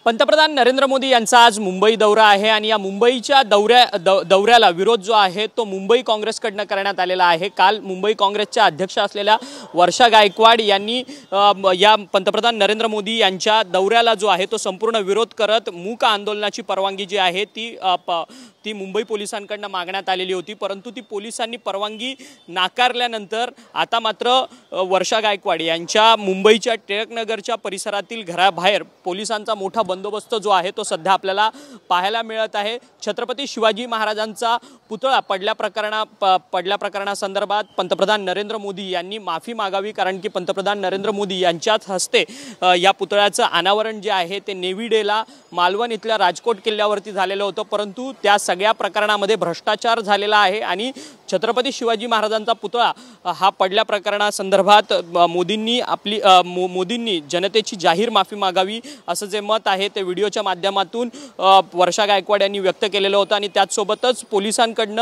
पंतप्रधान नरेंद्र मोदी यांचा आज मुंबई दौरा आहे आणि या मुंबईच्या दौऱ्याला विरोध जो आहे तो मुंबई काँग्रेसकडून करण्यात आलेला आहे। काल मुंबई काँग्रेसच्या अध्यक्ष असलेल्या वर्षा गायकवाड यांनी या पंतप्रधान नरेंद्र मोदी यांच्या दौऱ्याला जो आहे तो संपूर्ण विरोध करत मूक आंदोलनाची परवानगी जी आहे ती मुंबई पोलिसांकडून मागण्यात आलेली होती, परंतु ती पोलिसांनी परवानगी नाकारल्यानंतर आता मात्र वर्षा गायकवाड यांच्या मुंबईच्या टिळकनगरच्या परिसरातील घराबाहेर पोलिसांचा मोठा बंदोबस्त जो आहे तो सध्या आपल्याला पाहायला मिळत आहे। छत्रपती शिवाजी महाराजांचा पुतळा पडल्या प्रकरणासंदर्भात पंतप्रधान नरेंद्र मोदी यांनी माफी मागावी, कारण की पंतप्रधान नरेंद्र मोदी यांच्याच हस्ते या पुतळ्याचं अनावरण जे आहे ते नेव्ही डेला मालवण इथल्या राजकोट किल्ल्यावरती झालेलं होतं, परंतु त्या सगळ्या प्रकरणामध्ये भ्रष्टाचार झालेला आहे आणि छत्रपती शिवाजी महाराजांचा पुतळा हा पडल्या प्रकरणासंदर्भात मोदींनी जनतेची जाहीर माफी मागावी असं जे मत आहे ते व्हिडिओच्या माध्यमातून वर्षा गायकवाड यांनी व्यक्त केलेलं होतं आणि त्याचसोबतच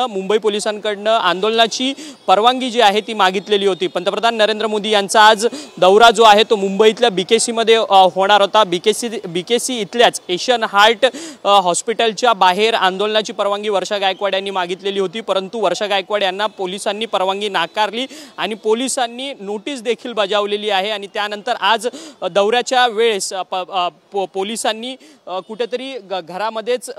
मुंबई पोलिसांकडनं आंदोलनाची परवानगी जी आहे ती मागितलेली होती। पंतप्रधान नरेंद्र मोदी यांचा आज दौरा जो आहे तो मुंबईतल्या बीकेसी मध्ये होणार होता। बीकेसी इथल्याच एशियन हार्ट हॉस्पिटलच्या बाहेर आंदोलनाची परवानगी वर्षा गायकवाड यांनी मागितलेली होती, परंतु वर्षा गायकवाड यांना पोलिसांनी परवानगी नाकारली आणि पोलिसांनी नोटीस देखील बजावलेली आहे आणि त्यानंतर आज दौऱ्याच्या वेळेस पोलिसांनी कुठेतरी घरामध्येच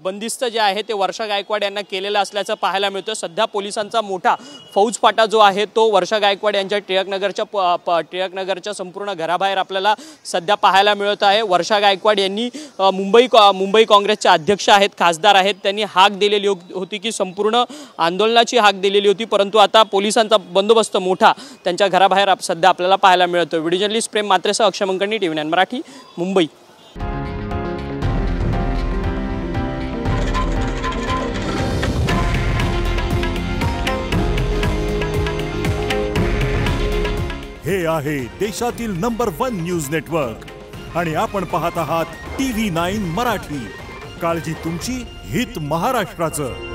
बंदिस्त जे आहे ते वर्षा गायकवाड यांना केलेलं असल्याचं पाहायला मिळतं। सध्या पोलिसांचा मोठा फौजफाटा जो आहे तो वर्षा गायकवाड यांच्या टिळकनगरच्या संपूर्ण घराबाहेर आपल्याला सध्या पाहायला मिळत आहे। वर्षा गायकवाड यांनी मुंबई काँग्रेसचे अध्यक्ष आहेत, खासदार आहेत, त्यांनी हाक दिलेली होती की संपूर्ण आंदोलनाची हाक दिलेली होती, परंतु आता पोलिसांचा बंदोबस्त मोठा त्यांच्या घराबाहेर सध्या आपल्याला पाहायला मिळतो। व्हिडिओ जर्नलिस्ट प्रेम मात्रेसह अक्षय मंकणी, TV9 मराठी, मुंबई। हे आहे देशातील नंबर 1 न्यूज नेटवर्क आणि आपण पाहत आहात TV9 मराठी। काळजी तुमची, हित महाराष्ट्राचं।